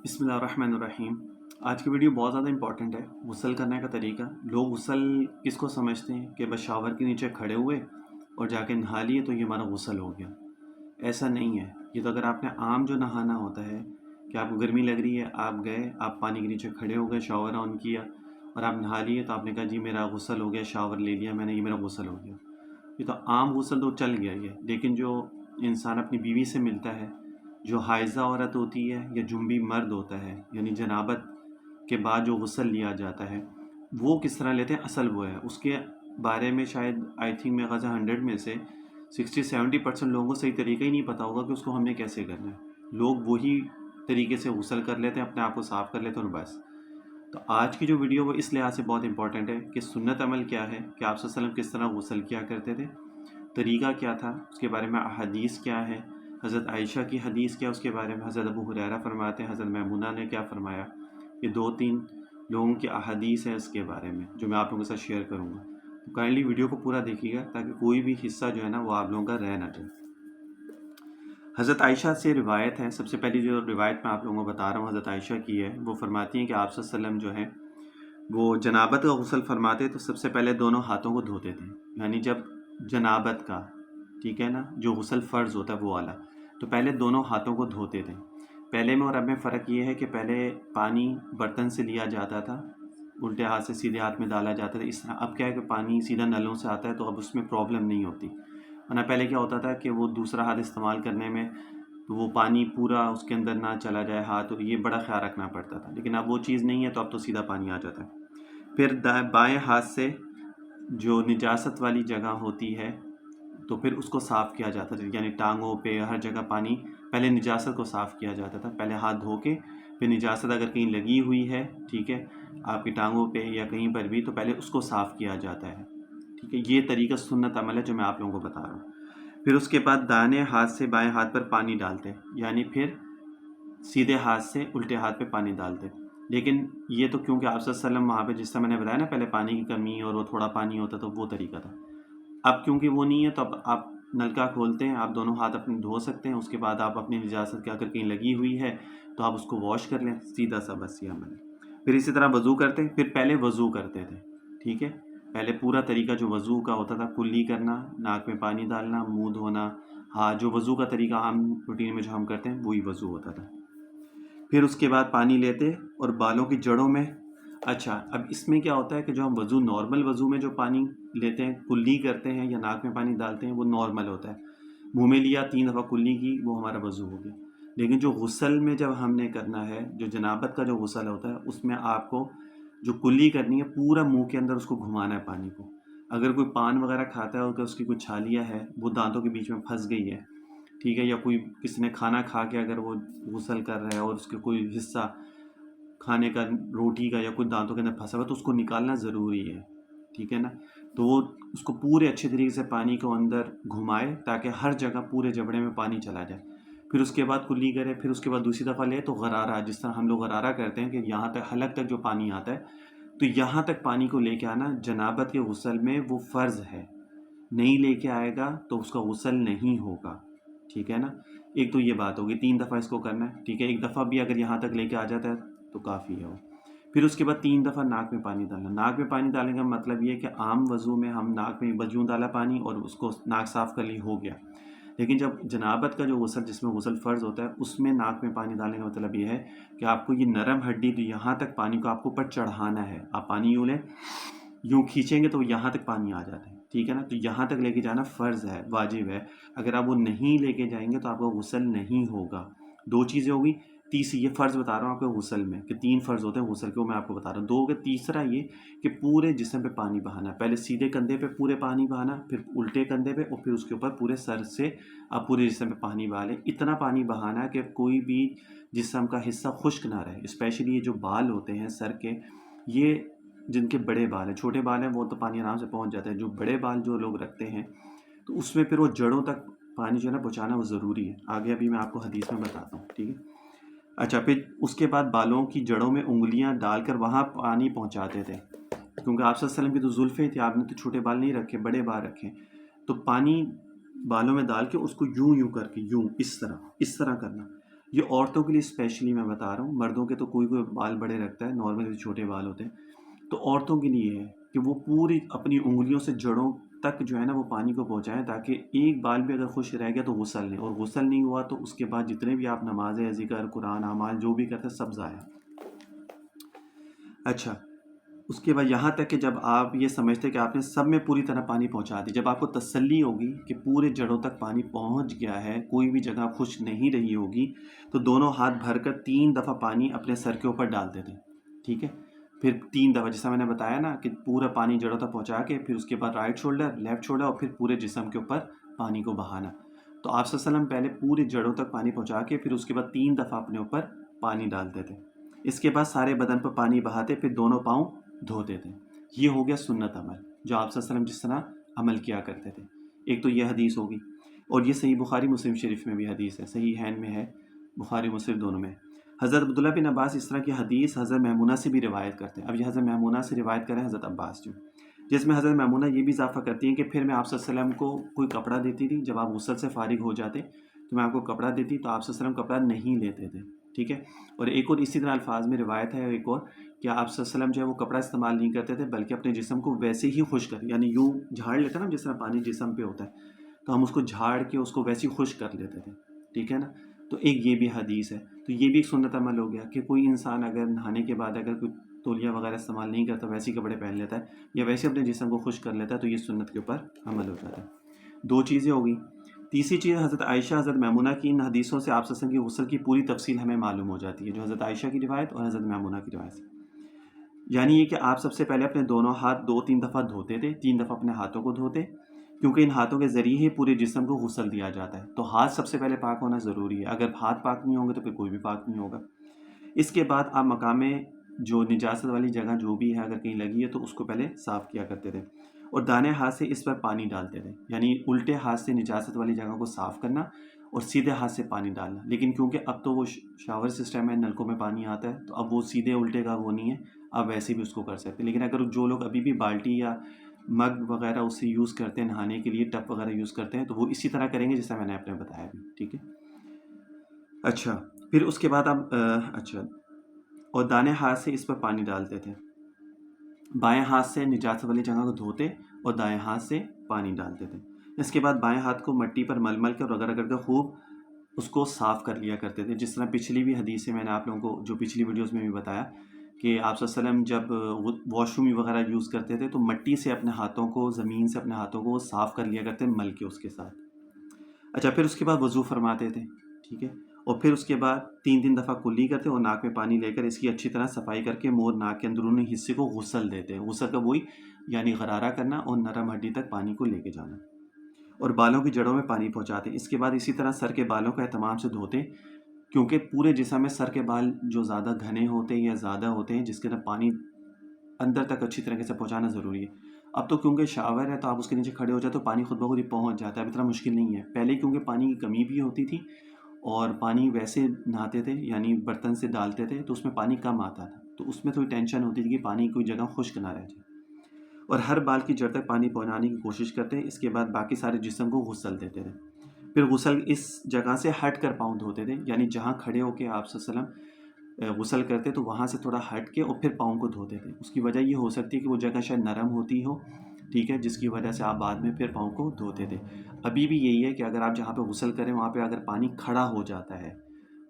بسم اللہ الرحمن الرحیم۔ آج کی ویڈیو بہت زیادہ امپورٹنٹ ہے۔ غسل کرنے کا طریقہ، لوگ غسل کس کو سمجھتے ہیں کہ بس شاور کے نیچے کھڑے ہوئے اور جا کے نہا لیے تو یہ ہمارا غسل ہو گیا۔ ایسا نہیں ہے۔ یہ تو اگر آپ نے عام جو نہانا ہوتا ہے کہ آپ کو گرمی لگ رہی ہے، آپ گئے، آپ پانی کے نیچے کھڑے ہو گئے، شاور آن کیا اور آپ نہا لیے تو آپ نے کہا جی میرا غسل ہو گیا، شاور لے لیا میں نے، یہ میرا غسل ہو گیا۔ یہ تو عام غسل تو چل گیا یہ، لیکن جو انسان اپنی بیوی سے ملتا ہے، جو حائضہ عورت ہوتی ہے یا جنبی مرد ہوتا ہے، یعنی جنابت کے بعد جو غسل لیا جاتا ہے، وہ کس طرح لیتے ہیں، اصل وہ ہے۔ اس کے بارے میں شاید آئی تھنک میرے خیال سے 100 میں سے 60-70% لوگوں کو صحیح طریقہ ہی نہیں پتہ ہوگا کہ اس کو ہم نے کیسے کرنا ہے۔ لوگ وہی طریقے سے غسل کر لیتے ہیں، اپنے آپ کو صاف کر لیتے ہیں اور بس۔ تو آج کی جو ویڈیو وہ اس لحاظ سے بہت امپورٹنٹ ہے کہ سنت عمل کیا ہے، کہ آپ صلی اللہ علیہ وسلم کس طرح غسل کیا کرتے تھے، طریقہ کیا تھا، اس کے بارے میں احادیث کیا ہے، حضرت عائشہ کی حدیث کیا، اس کے بارے میں حضرت ابو ہریرہ فرماتے ہیں، حضرت میمونہ نے کیا فرمایا۔ یہ 2-3 لوگوں کی احادیث ہیں اس کے بارے میں جو میں آپ لوگوں کے ساتھ شیئر کروں گا۔ تو کائنڈلی ویڈیو کو پورا دیکھیے گا تاکہ کوئی بھی حصہ جو ہے نا وہ آپ لوگوں کا رہ نہ جائے۔ حضرت عائشہ سے روایت ہے، سب سے پہلی جو روایت میں آپ لوگوں کو بتا رہا ہوں حضرت عائشہ کی ہے، وہ فرماتی ہیں کہ آپ صلی اللہ علیہ وسلم جو ہیں وہ جنابت کا غسل فرماتے تو سب سے پہلے دونوں ہاتھوں کو دھوتے تھے، یعنی جب جنابت کا، ٹھیک ہے نا، جو غسل فرض ہوتا ہے وہ والا، تو پہلے دونوں ہاتھوں کو دھوتے تھے۔ پہلے میں اور اب میں فرق یہ ہے کہ پہلے پانی برتن سے لیا جاتا تھا، الٹے ہاتھ سے سیدھے ہاتھ میں ڈالا جاتا تھا، اس طرح۔ اب کیا ہے کہ پانی سیدھا نلوں سے آتا ہے تو اب اس میں پرابلم نہیں ہوتی، ورنہ پہلے کیا ہوتا تھا کہ وہ دوسرا ہاتھ استعمال کرنے میں تو وہ پانی پورا اس کے اندر نہ چلا جائے ہاتھ، اور یہ بڑا خیال رکھنا پڑتا تھا، لیکن اب وہ چیز نہیں ہے تو اب تو سیدھا پانی آ جاتا ہے۔ پھر بائیں ہاتھ سے جو نجاست والی جگہ ہوتی ہے تو پھر اس کو صاف کیا جاتا تھا، یعنی ٹانگوں پہ ہر جگہ پانی، پہلے نجاست کو صاف کیا جاتا تھا، پہلے ہاتھ دھو کے پھر نجاست اگر کہیں لگی ہوئی ہے، ٹھیک ہے، آپ کی ٹانگوں پہ یا کہیں پر بھی، تو پہلے اس کو صاف کیا جاتا ہے، ٹھیک ہے۔ یہ طریقہ سنت عمل ہے جو میں آپ لوگوں کو بتا رہا ہوں۔ پھر اس کے بعد دائیں ہاتھ سے بائیں ہاتھ پر پانی ڈالتے، یعنی پھر سیدھے ہاتھ سے الٹے ہاتھ پہ پانی ڈالتے۔ لیکن یہ تو کیونکہ آپ صلی اللہ علیہ وسلم وہاں پہ جس طرح میں نے بتایا نا پہلے پانی کی کمی اور وہ تھوڑا پانی ہوتا تو وہ طریقہ تھا۔ اب کیونکہ وہ نہیں ہے تو اب آپ نلکا کھولتے ہیں، آپ دونوں ہاتھ اپنے دھو سکتے ہیں، اس کے بعد آپ اپنی نجاست کے اگر کہیں لگی ہوئی ہے تو آپ اس کو واش کر لیں، سیدھا سا بس یہ عمل ہے۔ پھر اسی طرح وضو کرتے ہیں، پھر پہلے وضو کرتے تھے، ٹھیک ہے۔ پہلے پورا طریقہ جو وضو کا ہوتا تھا، کلی کرنا، ناک میں پانی ڈالنا، منہ دھونا، ہاں جو وضو کا طریقہ عام روٹین میں جو ہم کرتے ہیں وہی وضو ہوتا تھا۔ پھر اس کے بعد پانی لیتے اور بالوں کی جڑوں میں، اچھا اب اس میں کیا ہوتا ہے کہ جو ہم وضو نارمل وضو میں جو پانی لیتے ہیں، کلی کرتے ہیں یا ناک میں پانی ڈالتے ہیں، وہ نارمل ہوتا ہے، منہ میں لیا 3 دفعہ کلی کی، وہ ہمارا وضو ہو گیا۔ لیکن جو غسل میں جب ہم نے کرنا ہے، جو جنابت کا جو غسل ہوتا ہے، اس میں آپ کو جو کلی کرنی ہے پورا منہ کے اندر اس کو گھمانا ہے پانی کو۔ اگر کوئی پان وغیرہ کھاتا ہے اور اس کی کوئی چھالیاں ہے وہ دانتوں کے بیچ میں پھنس گئی ہے، ٹھیک ہے، یا کوئی کسی نے کھانا کھا کے اگر وہ غسل کر رہا ہے اور اس کے کوئی حصہ کھانے کا، روٹی کا یا کوئی دانتوں کے اندر پھنسا ہوا تو اس کو نکالنا ضروری ہے، ٹھیک ہے نا۔ تو وہ اس کو پورے اچھے طریقے سے پانی کو اندر گھمائے تاکہ ہر جگہ پورے جبڑے میں پانی چلا جائے۔ پھر اس کے بعد کلی کرے، پھر اس کے بعد دوسری دفعہ لے تو غرارہ، جس طرح ہم لوگ غرارہ کرتے ہیں کہ یہاں تک حلق تک جو پانی آتا ہے، تو یہاں تک پانی کو لے کے آنا جنابت کے غسل میں وہ فرض ہے، نہیں لے کے آئے گا تو اس کا غسل نہیں ہوگا، ٹھیک ہے نا۔ ایک تو یہ بات ہوگی، 3 دفعہ اس کو کرنا ہے، ٹھیک ہے، ایک دفعہ بھی اگر یہاں تک لے کے آ جاتا ہے تو کافی ہے وہ۔ پھر اس کے بعد 3 دفعہ ناک میں پانی ڈالنا۔ ناک میں پانی ڈالنے کا مطلب یہ ہے کہ عام وضو میں ہم ناک میں بجوں ڈالا پانی اور اس کو ناک صاف کر لی، ہو گیا، لیکن جب جنابت کا جو غسل، جس میں غسل فرض ہوتا ہے، اس میں ناک میں پانی ڈالنے کا مطلب یہ ہے کہ آپ کو یہ نرم ہڈی تو یہاں تک پانی کو آپ کو اوپر چڑھانا ہے۔ آپ پانی یوں لیں، یوں کھینچیں گے تو یہاں تک پانی آ جاتا ہے، ٹھیک ہے نا، تو یہاں تک لے کے جانا فرض ہے، واجب ہے۔ اگر آپ وہ نہیں لے کے جائیں گے تو آپ کا غسل نہیں ہوگا۔ 2 چیزیں ہوگی، تیسری یہ فرض بتا رہا ہوں آپ کو غسل میں کہ 3 فرض ہوتے ہیں غسل کے، وہ میں آپ کو بتا رہا ہوں۔ 2 کہ تیسرا یہ کہ پورے جسم پہ پانی بہانا، پہلے سیدھے کندھے پہ پورے پانی بہانا، پھر الٹے کندھے پہ، اور پھر اس کے اوپر پورے سر سے آپ پورے جسم پہ پانی بہا لیں۔ اتنا پانی بہانا کہ کوئی بھی جسم کا حصہ خشک نہ رہے، اسپیشلی یہ جو بال ہوتے ہیں سر کے، یہ جن کے بڑے بال ہیں، چھوٹے بال ہیں وہ تو پانی آرام سے پہنچ جاتا ہے، جو بڑے بال جو لوگ رکھتے ہیں تو اس میں پھر وہ جڑوں تک پانی جو ہے نا پہنچانا وہ ضروری ہے۔ آگے ابھی میں آپ کو حدیث میں بتاتا ہوں، ٹھیک ہے۔ اچھا، پھر اس کے بعد بالوں کی جڑوں میں انگلیاں ڈال کر وہاں پانی پہنچاتے تھے، کیونکہ آپ صلی اللہ علیہ وسلم کی تو زلفیں تھیں، آپ نے تو چھوٹے بال نہیں رکھے، بڑے بال رکھے، تو پانی بالوں میں ڈال کے اس کو یوں یوں کر کے، یوں اس طرح کرنا، یہ عورتوں کے لیے اسپیشلی میں بتا رہا ہوں، مردوں کے تو کوئی کوئی بال بڑے رکھتا ہے، نارملی چھوٹے بال ہوتے ہیں، تو عورتوں کے لیے ہے کہ وہ پوری اپنی انگلیوں سے جڑوں تک جو ہے نا وہ پانی کو پہنچائیں، تاکہ ایک بال بھی اگر خشک رہ گیا تو غسل لیں، اور غسل نہیں ہوا تو اس کے بعد جتنے بھی آپ نمازیں، ذکر، قرآن، اعمال جو بھی کرتے ہیں سب ضائع۔ اچھا، اس کے بعد یہاں تک کہ جب آپ یہ سمجھتے کہ آپ نے سب میں پوری طرح پانی پہنچا دی، جب آپ کو تسلی ہوگی کہ پورے جڑوں تک پانی پہنچ گیا ہے، کوئی بھی جگہ خشک نہیں رہی ہوگی، تو دونوں ہاتھ بھر کر 3 دفعہ پانی اپنے سر کے اوپر ڈال دیتے ہیں، ٹھیک ہے؟ پھر 3 دفعہ، جیسا میں نے بتایا نا کہ پورا پانی جڑوں تک پہنچا کے پھر اس کے بعد رائٹ شولڈر، لیفٹ شولڈر، اور پھر پورے جسم کے اوپر پانی کو بہانا۔ تو آپ صلی اللہ علیہ وسلم پہلے پورے جڑوں تک پانی پہنچا کے پھر اس کے بعد 3 دفعہ اپنے اوپر پانی ڈالتے تھے، اس کے بعد سارے بدن پر پانی بہاتے، پھر دونوں پاؤں دھوتے تھے۔ یہ ہو گیا سنت عمل، جو آپ صلی اللہ علیہ وسلم جس طرح عمل کیا کرتے تھے۔ ایک تو یہ حدیث ہوگی، اور یہ صحیح بخاری مسلم شریف میں بھی حدیث ہے، صحیح ہین میں ہے، بخاری مسلم دونوں میں۔ حضرت عبداللہ بن عباس اس طرح کی حدیث حضرت میمونہ سے بھی روایت کرتے ہیں۔ اب یہ حضرت میمونہ سے روایت کریں حضرت عباس جو، جس میں حضرت میمونہ یہ بھی اضافہ کرتی ہیں کہ پھر میں آپ صلی اللہ علیہ وسلم کو کوئی کپڑا دیتی تھی، جب آپ غسل سے فارغ ہو جاتے تو میں آپ کو کپڑا دیتی، تو آپ صلی اللہ علیہ وسلم کپڑا نہیں لیتے تھے، ٹھیک ہے؟ اور ایک اور اسی طرح الفاظ میں روایت ہے، ایک اور کہ آپ صلی اللہ علیہ وسلم جو ہے وہ کپڑا استعمال نہیں کرتے تھے، بلکہ اپنے جسم کو ویسے ہی خشک کر، یعنی یوں جھاڑ لیتے نا جس طرح پانی جسم پہ ہوتا ہے، تو ہم اس کو جھاڑ کے اس کو ویسے ہی خشک کر لیتے تھے، ٹھیک ہے نا؟ تو ایک یہ بھی حدیث ہے، تو یہ بھی ایک سنت عمل ہو گیا کہ کوئی انسان اگر نہانے کے بعد اگر کوئی تولیہ وغیرہ استعمال نہیں کرتا، ویسے ہی کپڑے پہن لیتا ہے یا ویسے اپنے جسم کو خشک کر لیتا ہے، تو یہ سنت کے اوپر عمل ہو جاتا ہے۔ 2 چیزیں ہو گئی۔ تیسری چیز، حضرت عائشہ، حضرت میمونہ کی ان حدیثوں سے آپ صلی اللہ علیہ وسلم کی غسل کی پوری تفصیل ہمیں معلوم ہو جاتی ہے، جو حضرت عائشہ کی روایت اور حضرت میمونہ کی روایت سے، یعنی یہ کہ آپ سب سے پہلے اپنے دونوں ہاتھ 2-3 دفعہ دھوتے تھے، 3 دفعہ اپنے ہاتھوں کو دھوتے، کیونکہ ان ہاتھوں کے ذریعے ہی پورے جسم کو غسل دیا جاتا ہے، تو ہاتھ سب سے پہلے پاک ہونا ضروری ہے، اگر ہاتھ پاک نہیں ہوں گے تو پھر کوئی بھی پاک نہیں ہوگا۔ اس کے بعد آپ مقام جو نجاست والی جگہ جو بھی ہے اگر کہیں لگی ہے تو اس کو پہلے صاف کیا کرتے تھے، اور دانے ہاتھ سے اس پر پانی ڈالتے تھے، یعنی الٹے ہاتھ سے نجاست والی جگہ کو صاف کرنا اور سیدھے ہاتھ سے پانی ڈالنا۔ لیکن کیونکہ اب تو وہ شاور سسٹم ہے، نلکوں میں پانی آتا ہے، تو اب وہ سیدھے الٹے کا وہ نہیں ہے، آپ ویسے بھی اس کو کر سکتے ہیں۔ لیکن اگر جو لوگ ابھی بھی بالٹی یا مگ وغیرہ اس سے یوز کرتے ہیں نہانے کے لیے، ٹب وغیرہ یوز کرتے ہیں، تو وہ اسی طرح کریں گے جیسا میں نے آپ نے بتایا بھی، ٹھیک ہے؟ اچھا، پھر اس کے بعد آپ اچھا، اور دانے ہاتھ سے اس پر پانی ڈالتے تھے، بائیں ہاتھ سے نجاست والی جگہ کو دھوتے اور دائیں ہاتھ سے پانی ڈالتے تھے۔ اس کے بعد بائیں ہاتھ کو مٹی پر مل مل کر رگڑ رگڑ کر خوب اس کو صاف کر لیا کرتے تھے، جس طرح پچھلی بھی حدیث سے میں نے آپ لوگوں کو جو پچھلی ویڈیوز میں بھی بتایا کہ آپ صلی اللہ علیہ وسلم جب واش روم وغیرہ یوز کرتے تھے تو مٹی سے اپنے ہاتھوں کو، زمین سے اپنے ہاتھوں کو صاف کر لیا کرتے مل کے اس کے ساتھ۔ اچھا، پھر اس کے بعد وضو فرماتے تھے، ٹھیک ہے؟ اور پھر اس کے بعد 3 دفعہ کلی کرتے اور ناک میں پانی لے کر اس کی اچھی طرح صفائی کر کے منہ اور ناک کے اندرونی حصے کو غسل دیتے ہیں۔ غسل کا وہی یعنی غرارہ کرنا اور نرم ہڈی تک پانی کو لے کے جانا، اور بالوں کی جڑوں میں پانی پہنچاتے۔ اس کے بعد اسی طرح سر کے بالوں کو اہتمام سے دھوتے، کیونکہ پورے جسم میں سر کے بال جو زیادہ گھنے ہوتے ہیں یا زیادہ ہوتے ہیں، جس کے اندر پانی اندر تک اچھی طریقے سے پہنچانا ضروری ہے۔ اب تو کیونکہ شاور ہے تو آپ اس کے نیچے کھڑے ہو جاتے تو پانی خود بخود ہی پہنچ جاتا ہے، اب اتنا مشکل نہیں ہے۔ پہلے کیونکہ پانی کی کمی بھی ہوتی تھی اور پانی ویسے نہاتے تھے، یعنی برتن سے ڈالتے تھے تو اس میں پانی کم آتا تھا، تو اس میں تھوڑی ٹینشن ہوتی تھی کہ پانی کوئی جگہ خشک نہ رہ جائے، اور ہر بال کی جڑ تک پانی پہنچانے کی کوشش کرتے۔ اس کے بعد باقی سارے جسم کو غسل دیتے تھے، پھر غسل اس جگہ سے ہٹ کر پاؤں دھوتے تھے، یعنی جہاں کھڑے ہو کے آپ صلی اللہ علیہ وسلم غسل کرتے تو وہاں سے تھوڑا ہٹ کے اور پھر پاؤں کو دھوتے تھے۔ اس کی وجہ یہ ہو سکتی ہے کہ وہ جگہ شاید نرم ہوتی ہو، ٹھیک ہے، جس کی وجہ سے آپ بعد میں پھر پاؤں کو دھوتے تھے۔ ابھی بھی یہی ہے کہ اگر آپ جہاں پہ غسل کریں وہاں پہ اگر پانی کھڑا ہو جاتا ہے،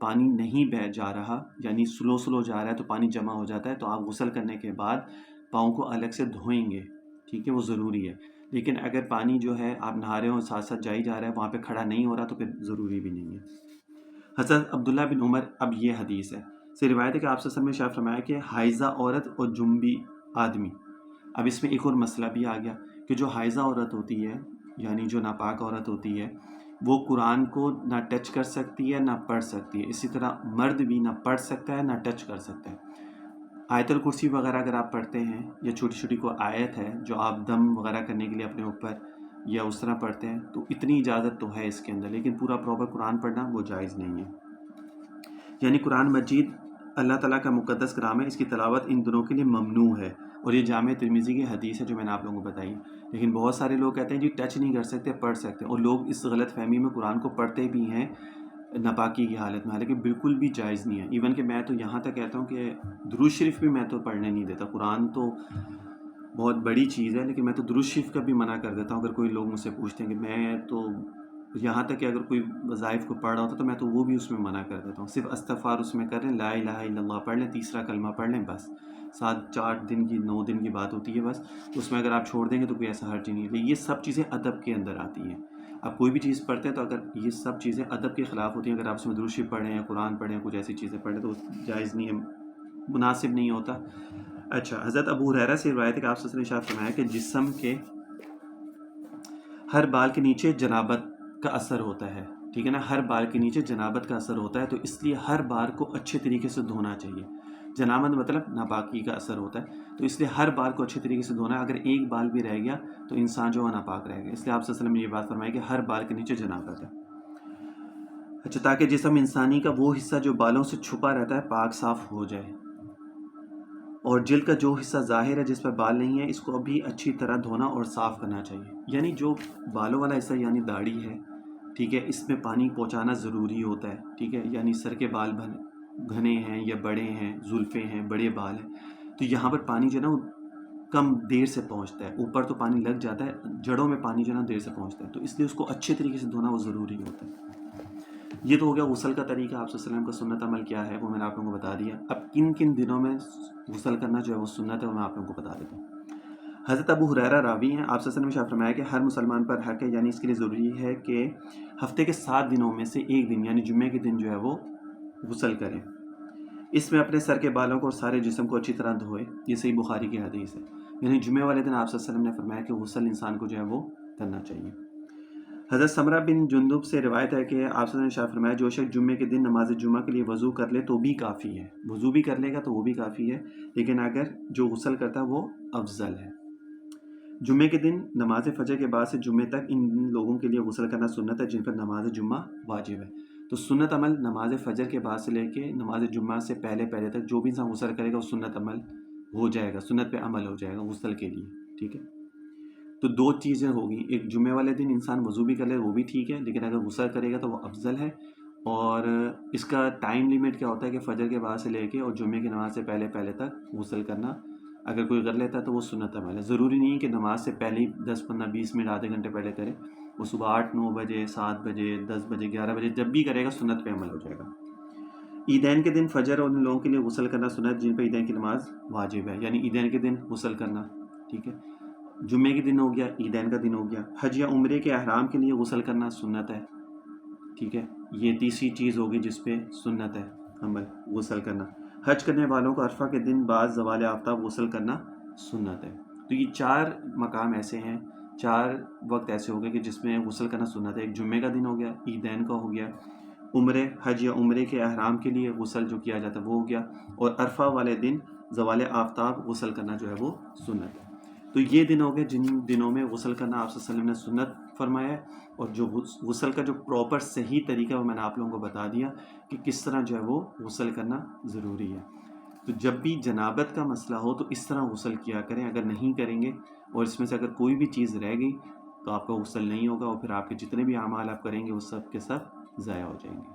پانی نہیں بہہ جا رہا، یعنی سلو جا رہا ہے تو پانی جمع ہو جاتا ہے، تو آپ غسل کرنے کے بعد پاؤں کو الگ سے دھوئیں گے، ٹھیک ہے، وہ ضروری ہے۔ لیکن اگر پانی جو ہے آپ نہا رہے ہو ساتھ ساتھ جائی جا رہا ہے، وہاں پہ کھڑا نہیں ہو رہا، تو پھر ضروری بھی نہیں ہے۔ حضرت عبداللہ بن عمر، اب یہ حدیث ہے، سے روایت ہے کہ آپ صلی اللہ علیہ وسلم نے شاہ فرمایا کہ حائضہ عورت اور جنبی آدمی، اب اس میں ایک اور مسئلہ بھی آ گیا کہ جو حائضہ عورت ہوتی ہے، یعنی جو ناپاک عورت ہوتی ہے، وہ قرآن کو نہ ٹچ کر سکتی ہے نہ پڑھ سکتی ہے، اسی طرح مرد بھی نہ پڑھ سکتا ہے نہ ٹچ کر سکتا ہے۔ آیت الکرسی وغیرہ اگر آپ پڑھتے ہیں یا چھوٹی چھوٹی کوئی آیت ہے جو آپ دم وغیرہ کرنے کے لیے اپنے اوپر یا اس طرح پڑھتے ہیں، تو اتنی اجازت تو ہے اس کے اندر، لیکن پورا پراپر قرآن پڑھنا وہ جائز نہیں ہے۔ یعنی قرآن مجید اللہ تعالیٰ کا مقدس کلام ہے، اس کی تلاوت ان دنوں کے لیے ممنوع ہے، اور یہ جامع ترمذی کی حدیث ہے جو میں نے آپ لوگوں کو بتائی۔ لیکن بہت سارے لوگ کہتے ہیں جی ٹچ نہیں کر سکتے، پڑھ سکتے ہیں، اور لوگ اس غلط فہمی میں قرآن کو پڑھتے بھی ہیں ناپاکی کی حالت میں، حالانکہ بالکل بھی جائز نہیں ہے. ایون کہ میں تو یہاں تک کہتا ہوں کہ درود شریف بھی میں تو پڑھنے نہیں دیتا. قرآن تو بہت بڑی چیز ہے، لیکن میں تو درود شریف کا بھی منع کر دیتا ہوں. اگر کوئی لوگ مجھ سے پوچھتے ہیں کہ میں تو یہاں تک کہ اگر کوئی وظائف کو پڑھ رہا ہوتا تو میں تو وہ بھی اس میں منع کر دیتا ہوں. صرف استغفار اس میں کر لیں، لا الہ الا اللہ پڑھ لیں، تیسرا کلمہ پڑھ لیں، بس 4 دن کی 9 دن کی بات ہوتی ہے بس. اس میں اگر آپ چھوڑ دیں گے تو کوئی ایسا حرج نہیں ہے. یہ سب چیزیں ادب کے اندر آتی ہیں. آپ کوئی بھی چیز پڑھتے ہیں تو اگر یہ سب چیزیں ادب کے خلاف ہوتی ہیں، اگر آپ اس میں درود شریف پڑھیں یا قرآن پڑھیں، کچھ ایسی چیزیں پڑھیں، تو جائز نہیں ہے، مناسب نہیں ہوتا. اچھا، حضرت ابو ہریرہ سے روایت ہے کہ آپ صلی اللہ علیہ وسلم نے ارشاد فرمایا کہ جسم کے ہر بال کے نیچے جنابت کا اثر ہوتا ہے. ٹھیک ہے نا، ہر بال کے نیچے جنابت کا اثر ہوتا ہے، تو اس لیے ہر بال کو اچھے طریقے سے دھونا چاہیے. جنابت مطلب ناپاکی کا اثر ہوتا ہے، تو اس لیے ہر بال کو اچھے طریقے سے دھونا ہے. اگر ایک بال بھی رہ گیا تو انسان جو ہے ناپاک رہے گا. اس لیے آپ صلی اللہ علیہ وسلم نے یہ بات فرمائی کہ ہر بال کے نیچے جنابت ہے. اچھا، تاکہ جسم انسانی کا وہ حصہ جو بالوں سے چھپا رہتا ہے پاک صاف ہو جائے. اور جلد کا جو حصہ ظاہر ہے جس پر بال نہیں ہے، اس کو بھی اچھی طرح دھونا اور صاف کرنا چاہیے. یعنی جو بالوں والا حصہ یعنی داڑھی ہے، ٹھیک ہے، اس میں پانی پہنچانا ضروری ہوتا ہے. ٹھیک ہے، یعنی سر کے بال گھنے ہیں یا بڑے ہیں، زلفیں ہیں، بڑے بال ہیں، تو یہاں پر پانی جو ہے نا وہ کم دیر سے پہنچتا ہے. اوپر تو پانی لگ جاتا ہے، جڑوں میں پانی جو ہے نا دیر سے پہنچتا ہے، تو اس لیے اس کو اچھے طریقے سے دھونا وہ ضروری ہوتا ہے. یہ تو ہو گیا غسل کا طریقہ. آپ صلی اللہ علیہ وسلم کا سنت عمل کیا ہے وہ میں نے آپ لوگوں کو بتا دیا. اب کن کن دنوں میں غسل کرنا جو ہے وہ سنت ہے وہ میں آپ لوگوں کو بتا دیتا ہوں. حضرت ابو ہریرہ راوی ہیں، آپ صلی اللہ علیہ وسلم نے ارشاد فرمایا کہ ہر مسلمان پر حق ہے، یعنی اس کے لیے ضروری ہے کہ ہفتے کے 7 دنوں میں سے ایک دن یعنی جمعے کے دن جو ہے وہ غسل کریں. اس میں اپنے سر کے بالوں کو اور سارے جسم کو اچھی طرح دھوئے. یہ صحیح بخاری کی حدیث ہے. یعنی جمعے والے دن آپ صلی اللہ علیہ وسلم نے فرمایا کہ غسل انسان کو جو ہے وہ کرنا چاہیے. حضرت سمرہ بن جندب سے روایت ہے کہ آپ صلی اللہ علیہ وسلم نے ارشاد فرمایا جو شخص جمعے کے دن نماز جمعہ کے لیے وضو کر لے تو بھی کافی ہے. وضو بھی کر لے گا تو وہ بھی کافی ہے، لیکن اگر جو غسل کرتا ہے وہ افضل ہے. جمعے کے دن نماز فجر کے بعد سے جمعے تک ان لوگوں کے لیے غسل کرنا سنت ہے جن پر نماز جمعہ واجب ہے. تو سنت عمل نماز فجر کے بعد سے لے کے نماز جمعہ سے پہلے تک جو بھی انسان غسل کرے گا وہ سنت عمل ہو جائے گا، سنت پہ عمل ہو جائے گا غسل کے لیے. ٹھیک ہے، تو 2 چیزیں ہوگی. ایک جمعے والے دن انسان وضو بھی کر لے وہ بھی ٹھیک ہے، لیکن اگر غسل کرے گا تو وہ افضل ہے. اور اس کا ٹائم لیمٹ کیا ہوتا ہے کہ فجر کے بعد سے لے کے اور جمعے کی نماز سے پہلے تک غسل کرنا اگر کوئی کر لیتا ہے تو وہ سنت عمل ہے. ضروری نہیں ہے کہ نماز سے پہلے ہی 10 15 20 منٹ آدھے گھنٹے پہلے کرے. وہ صبح 8 9 بجے 7 بجے 10 بجے 11 بجے جب بھی کرے گا سنت پہ عمل ہو جائے گا. عیدین کے دن فجر اور ان لوگوں کے لیے غسل کرنا سنت جن پہ عیدین کی نماز واجب ہے، یعنی عیدین کے دن غسل کرنا. ٹھیک ہے، جمعے کے دن ہو گیا، عیدین کا دن ہو گیا. حج یا عمرے کے احرام کے لیے غسل کرنا سنت ہے. ٹھیک ہے، یہ تیسری چیز ہوگی جس پہ سنت ہے عمل غسل کرنا. حج کرنے والوں کو عرفہ کے دن بعد زوال آفتاب غسل کرنا سنت ہے. تو یہ 4 مقام ایسے ہیں، 4 وقت ایسے ہو گئے کہ جس میں غسل کرنا سنت ہے. ایک جمعے کا دن ہو گیا، عیدین کا ہو گیا، عمرے حج یا عمرے کے احرام کے لیے غسل جو کیا جاتا ہے وہ ہو گیا، اور عرفہ والے دن زوال آفتاب غسل کرنا جو ہے وہ سنت ہے. تو یہ دن ہو گئے جن دنوں میں غسل کرنا آپ صلی اللہ علیہ وسلم نے سنت فرمایا ہے. اور جو غسل کا جو پراپر صحیح طریقہ وہ میں نے آپ لوگوں کو بتا دیا کہ کس طرح جو ہے وہ غسل کرنا ضروری ہے. تو جب بھی جنابت کا مسئلہ ہو تو اس طرح غسل کیا کریں. اگر نہیں کریں گے اور اس میں سے اگر کوئی بھی چیز رہ گئی تو آپ کا غسل نہیں ہوگا، اور پھر آپ کے جتنے بھی اعمال آپ کریں گے وہ سب کے سب ضائع ہو جائیں گے.